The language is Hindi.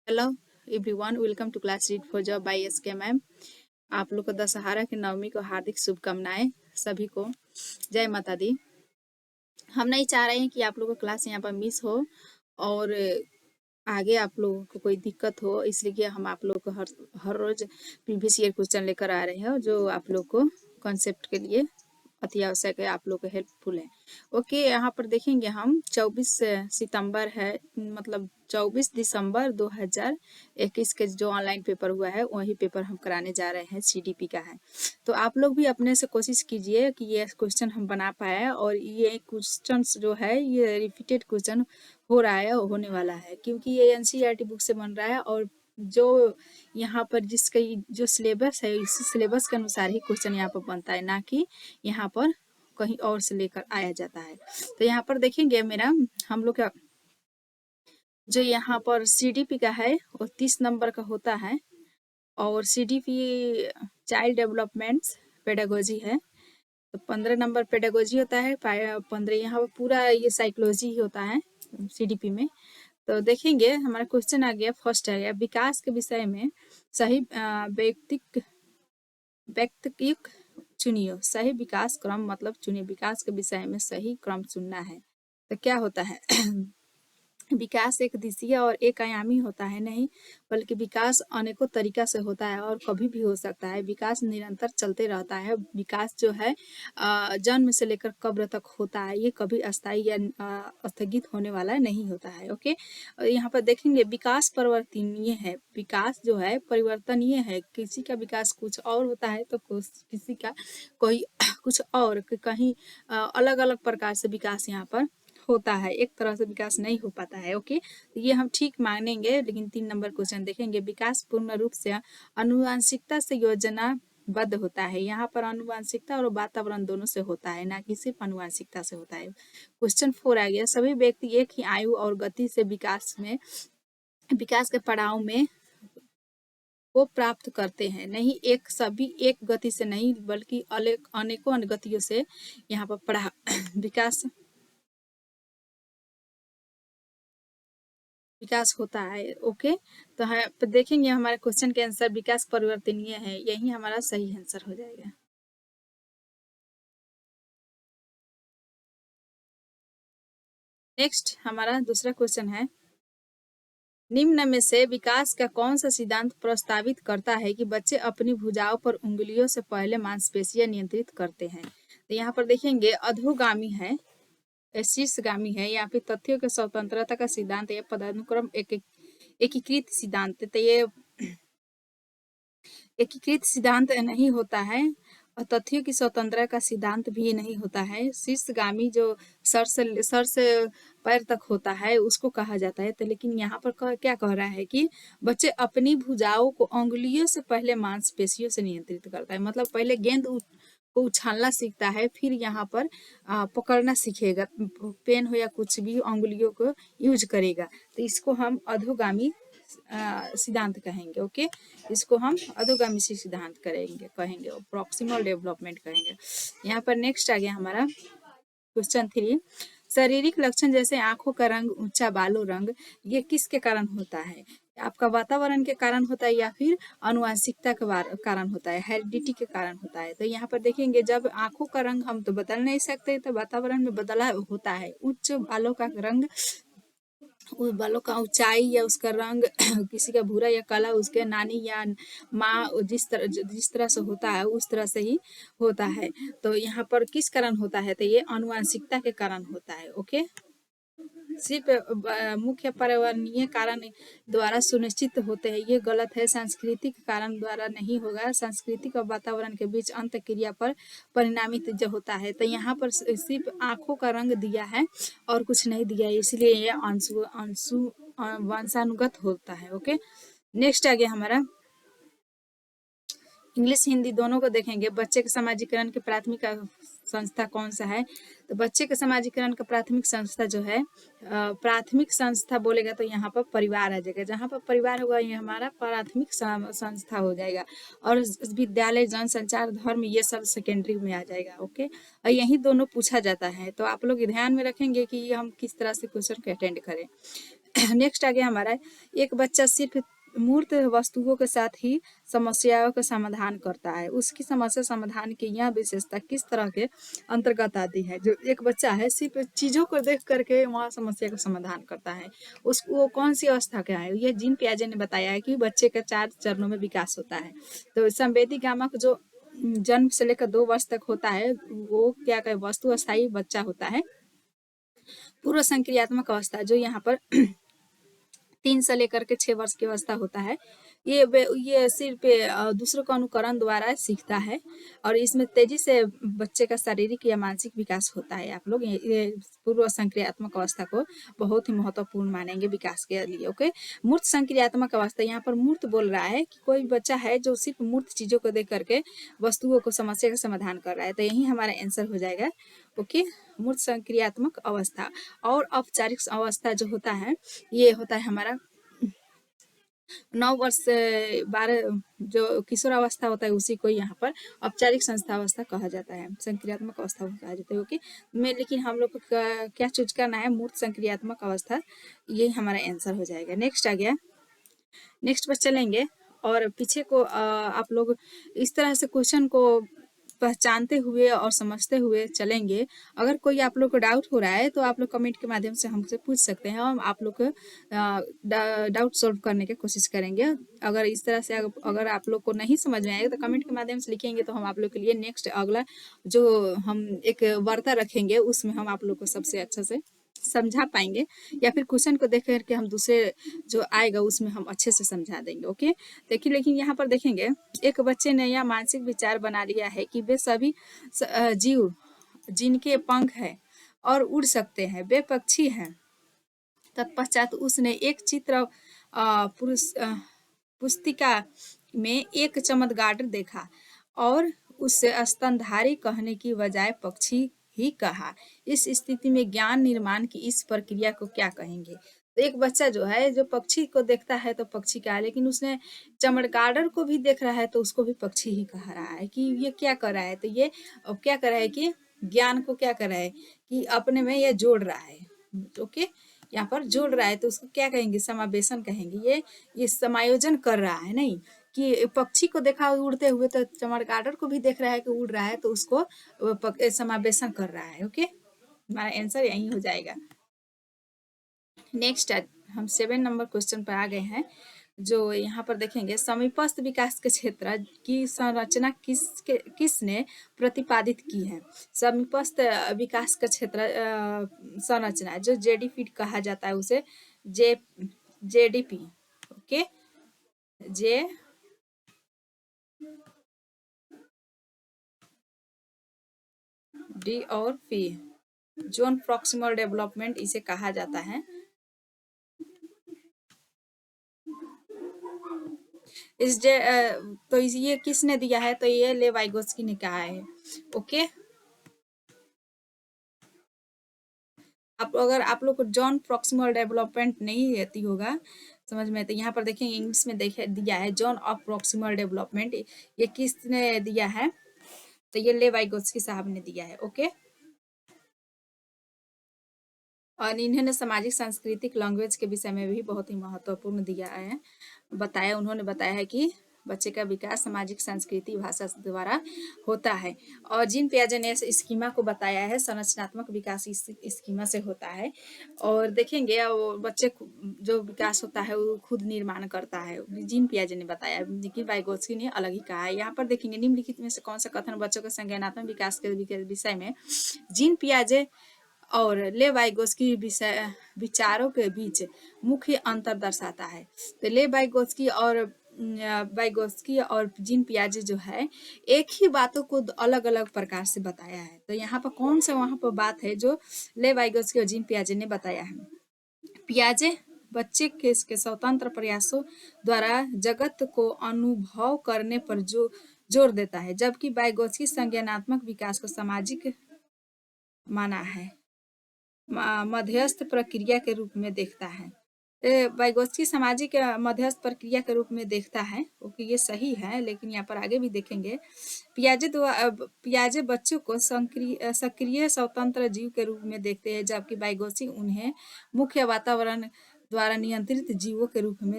Hello everyone, welcome to class read for job by S K ma'am. आप लोग को दशहरा की नवमी को हार्दिक शुभकामनाएं सभी को। जय माता दी। हम नहीं चाह रहे हैं कि आप लोगों को क्लास यहाँ पर मिस हो और आगे आप लोगों को कोई दिक्कत हो, इसलिए हम आप लोग को हर हर रोज प्रीवियस ईयर क्वेश्चन लेकर आ रहे हैं जो आप लोग को कॉन्सेप्ट के लिए अति आवश्यक है, आप लोग को हेल्पफुल है। ओके, यहाँ पर देखेंगे हम 24 सितंबर है, मतलब 24 दिसंबर 2021 के जो ऑनलाइन पेपर हुआ है वही पेपर हम कराने जा रहे हैं, सीडीपी का है। तो आप लोग भी अपने से कोशिश कीजिए कि ये क्वेश्चन हम बना पाए, और ये क्वेश्चन जो है ये रिपीटेड क्वेश्चन हो रहा है, होने वाला है, क्योंकि ये एनसीईआरटी बुक से बन रहा है और जो यहाँ पर जिसका जो सिलेबस है इसी सिलेबस के अनुसार ही क्वेश्चन यहाँ पर बनता है, ना कि यहाँ पर कहीं और से लेकर आया जाता है। तो यहाँ पर देखेंगे मेरा हम लोग का जो यहाँ पर सीडीपी का है वो 30 नंबर का होता है, और सीडीपी चाइल्ड डेवलपमेंट पेडागोजी है तो 15 नंबर पेडागोजी होता है, 15 यहाँ पर पूरा ये साइकोलॉजी ही होता है सीडीपी में। तो देखेंगे हमारा क्वेश्चन आ गया, फर्स्ट आ गया, विकास के विषय में सही व्यक्तिक चुनियो। सही विकास क्रम मतलब चुनिए, विकास के विषय में सही क्रम चुनना है। तो क्या होता है विकास एक दिशीय और एक आयामी होता है नहीं, बल्कि विकास अनेकों तरीका से होता है और कभी भी हो सकता है। विकास निरंतर चलते रहता है। विकास जो है जन्म से लेकर कब्र तक होता है, ये कभी अस्थायी या स्थगित होने वाला नहीं होता है। ओके, यहाँ पर देखेंगे विकास परिवर्तनीय है। विकास जो है परिवर्तनीय है, किसी का विकास कुछ और होता है तो किसी का कोई कुछ और, कहीं अलग अलग प्रकार से विकास यहाँ पर होता है, एक तरह से विकास नहीं हो पाता है। ओके, तो ये हम ठीक मानेंगे, लेकिन 3 नंबर क्वेश्चन देखेंगे, विकास पूर्ण रूप से आनुवंशिकता से योजनाबद्ध होता है। यहाँ पर आनुवंशिकता और वातावरण दोनों से होता है, ना कि सिर्फ आनुवंशिकता से होता है। क्वेश्चन 4 आ गया, सभी व्यक्ति एक ही आयु और गति से विकास के पड़ाव में वो प्राप्त करते हैं। नहीं, एक सभी एक गति से नहीं, बल्कि अनेकों गतियों से यहाँ पर पढ़ा विकास होता है। ओके, तो देखेंगे हमारे क्वेश्चन के आंसर विकास परिवर्तनीय है, यही हमारा सही आंसर हो जाएगा। नेक्स्ट हमारा दूसरा क्वेश्चन है, निम्न में से विकास का कौन सा सिद्धांत प्रस्तावित करता है कि बच्चे अपनी भुजाओं पर उंगलियों से पहले मांसपेशियां नियंत्रित करते हैं। तो यहाँ पर देखेंगे अधोगामी है, शीर्षगामी है, यहाँ पे तथ्यों के स्वतंत्रता का सिद्धांत है, पदानुक्रम एकीकृत सिद्धांत। तो ये एकीकृत सिद्धांत नहीं होता है, और तथ्यों की स्वतंत्रता का सिद्धांत भी नहीं होता है। शीर्षगामी जो सर से पैर तक होता है उसको कहा जाता है। तो लेकिन यहाँ पर क्या कह रहा है कि बच्चे अपनी भुजाओं को उंगलियों से पहले मांसपेशियों से नियंत्रित करता है, मतलब पहले गेंद को उछालना सीखता है, फिर यहाँ पर पकड़ना सीखेगा, पेन हो या कुछ भी उंगलियों को यूज करेगा। तो इसको हम अधोगामी सिद्धांत कहेंगे। ओके, इसको हम अधोगामी सिद्धांत कहेंगे प्रॉक्सिमल डेवलपमेंट कहेंगे। यहाँ पर नेक्स्ट आ गया हमारा क्वेश्चन 3, शारीरिक लक्षण जैसे आंखों का रंग, ऊंचा बालों रंग, ये किसके कारण होता है? आपका वातावरण के कारण होता है या फिर आनुवंशिकता के कारण होता है, हेरिडिटी के कारण होता है। तो यहाँ पर देखेंगे जब आंखों का रंग हम तो बदल नहीं सकते, तो वातावरण में बदलाव होता है। उच्च बालों का रंग, उस बालों का ऊंचाई या उसका रंग किसी का भूरा या काला उसके नानी या माँ जिस तरह से होता है उस तरह से ही होता है। तो यहाँ पर किस कारण होता है? तो ये आनुवंशिकता के कारण होता है। ओके, सिर्फ मुख्य पर्यावरणीय कारण द्वारा सुनिश्चित होते हैं, ये गलत है। सांस्कृतिक कारण द्वारा नहीं होगा, सांस्कृतिक और वातावरण के बीच अंत क्रिया पर परिणामित जो होता है। तो यहाँ पर सिर्फ आंखों का रंग दिया है और कुछ नहीं दिया है, इसलिए ये वंशानुगत होता है। ओके, नेक्स्ट आ गया हमारा इंग्लिश हिंदी दोनों को देखेंगे। बच्चे के समाजीकरण के प्राथमिक संस्था कौन सा है? तो बच्चे के समाजीकरण का प्राथमिक संस्था जो है, प्राथमिक संस्था बोलेगा तो यहाँ पर परिवार आ जाएगा। जहाँ पर परिवार होगा ये हमारा प्राथमिक संस्था हो जाएगा, और विद्यालय, जनसंचार, धर्म, ये सब सेकेंडरी में आ जाएगा। ओके, और यही दोनों पूछा जाता है, तो आप लोग ध्यान में रखेंगे कि हम किस तरह से क्वेश्चन को अटेंड करें। नेक्स्ट आ गया हमारा, एक बच्चा सिर्फ मूर्त वस्तुओं के साथ ही समस्याओं का समाधान करता है। उसकी समस्या समाधान की यह विशेषता किस तरह के अंतर्गत आती है? जो एक बच्चा है सिर्फ चीजों को देख करके वहाँ समस्या का समाधान करता है, उसको वो कौन सी अवस्था का है? ये जीन पियाजे ने बताया है कि बच्चे का 4 चरणों में विकास होता है। तो संवेदी गामक जो जन्म से लेकर 2 वर्ष तक होता है, वो क्या कहे, वस्तु अस्थायी बच्चा होता है। पूर्व संक्रियात्मक अवस्था जो यहाँ पर 3 से लेकर के 6 वर्ष की अवस्था होता है, ये सिर्फ दूसरों का अनुकरण द्वारा सीखता है, और इसमें तेजी से बच्चे का शारीरिक या मानसिक विकास होता है। आप लोग ये पूर्व संक्रियात्मक अवस्था को बहुत ही महत्वपूर्ण मानेंगे विकास के लिए। ओके, मूर्त संक्रियात्मक अवस्था, यहाँ पर मूर्त बोल रहा है कि कोई बच्चा है जो सिर्फ मूर्त चीजों को देख करके वस्तुओं को समस्या का समाधान कर रहा है, तो यही हमारा आंसर हो जाएगा। ओके, मूर्त संक्रियात्मक अवस्था। और औपचारिक अवस्था जो होता है, ये होता है हमारा 9 वर्ष से 12, जो किशोरावस्था होता है उसी को यहाँ पर औपचारिक संस्थावस्था कहा जाता है, संक्रियात्मक अवस्था कहा जाता है। ओके, में लेकिन हम लोग को क्या चूज करना है? मूर्त संक्रियात्मक अवस्था, ये हमारा आंसर हो जाएगा। नेक्स्ट आ गया, नेक्स्ट पर चलेंगे और पीछे को आप लोग इस तरह से क्वेश्चन को पहचानते हुए और समझते हुए चलेंगे। अगर कोई आप लोग को डाउट हो रहा है तो आप लोग कमेंट के माध्यम से हमसे पूछ सकते हैं, हम आप लोग को डाउट सॉल्व करने की कोशिश करेंगे। अगर इस तरह से अगर आप लोग को नहीं समझ में आएगा तो कमेंट के माध्यम से लिखेंगे, तो हम आप लोग के लिए नेक्स्ट अगला जो हम एक वार्ता रखेंगे उसमें हम आप लोग को सबसे अच्छा से समझा पाएंगे, या फिर क्वेश्चन को देख करके हम दूसरे जो आएगा उसमें हम अच्छे से समझा देंगे। ओके, देखिए, लेकिन यहाँ पर देखेंगे, एक बच्चे ने यह मानसिक विचार बना लिया है कि वे सभी जीव जिनके पंख है और उड़ सकते हैं वे पक्षी हैं। तत्पश्चात उसने एक चित्र पुस्तिका में एक चमत्कार देखा और उससे स्तनधारी कहने की बजाय पक्षी ही कहा। इस स्थिति में ज्ञान निर्माण की इस प्रक्रिया को क्या कहेंगे? तो एक बच्चा जो है जो पक्षी को देखता है तो पक्षी का, लेकिन उसने चमगादड़ को भी देख रहा है तो उसको भी पक्षी ही कह रहा है कि ये क्या कर रहा है? तो ये क्या कर रहा है कि ज्ञान को क्या कर रहा है कि अपने में ये जोड़ रहा है। ओके, यहाँ पर जोड़ रहा है तो उसको क्या कहेंगे? समावेशन कहेंगे। ये समायोजन कर रहा है, नहीं कि पक्षी को देखा उड़ते हुए तो चमगादड़ को भी देख रहा है कि उड़ रहा है तो उसको समावेशन कर रहा है। ओके, हमारा आंसर यही हो जाएगा। नेक्स्ट हम 7 नंबर क्वेश्चन पर आ गए हैं, जो यहाँ पर देखेंगे, समीपस्थ विकास के क्षेत्र की संरचना किसने प्रतिपादित की है? समीपस्थ विकास का क्षेत्र संरचना जो जेडीपी कहा जाता है उसे जेडीपी। ओके, जे डी और पी, जोन प्रॉक्सिमल डेवलपमेंट इसे कहा जाता है। तो ये किसने दिया है? तो ये लेवाइगोस्की ने कहा है। ओके, अगर आप लोग को जॉन प्रॉक्सिमल डेवलपमेंट नहीं रहती होगा समझ में, तो यहाँ पर देखेंगे इंग्लिश में देखे दिया है जॉन ऑफ प्रॉक्सिमल डेवलपमेंट। ये किसने दिया है? तो ये लेवाइगोस्की साहब ने दिया है। ओके, और इन्होंने सामाजिक सांस्कृतिक लैंग्वेज के विषय में भी बहुत ही महत्वपूर्ण दिया है, बताया। उन्होंने बताया है कि बच्चे का विकास सामाजिक संस्कृति भाषा द्वारा होता है, और जीन पियाजे ने स्कीमा को बताया है संरचनात्मक विकास इस स्कीमा से होता है। और देखेंगे वो बच्चे जो विकास होता है वो खुद निर्माण करता है, जीन पियाजे ने बताया, लेकिन वाइगोत्स्की ने अलग ही कहा है। यहाँ पर देखेंगे निम्नलिखित में से कौन सा कथन बच्चों के संज्ञानात्मक विकास के विषय में जीन पियाजे और लेवाइगोस्की विचारों के बीच मुख्य अंतर दर्शाता है? तो लेवाइगोस्की और वाइगोस्की और जीन पियाजे जो है एक ही बातों को अलग अलग प्रकार से बताया है। तो यहाँ पर कौन सा वहां पर बात है जो लेवाइगोस्की और जीन पियाजे ने बताया है? पियाजे बच्चे के स्वतंत्र प्रयासों द्वारा जगत को अनुभव करने पर जोर देता है, जबकि वाइगोस्की संज्ञानात्मक विकास को सामाजिक माना है, मध्यस्थ प्रक्रिया के रूप में देखता है। वाइगोत्स्की सामाजिक मध्यस्थ प्रक्रिया के रूप में देखता है। ओके, ये सही है, लेकिन यहाँ पर आगे भी देखेंगे पियाजे बच्चों को सक्रिय स्वतंत्र जीव के रूप में देखते हैं, जबकि वाइगोत्स्की उन्हें मुख्य वातावरण द्वारा नियंत्रित जीवों के रूप में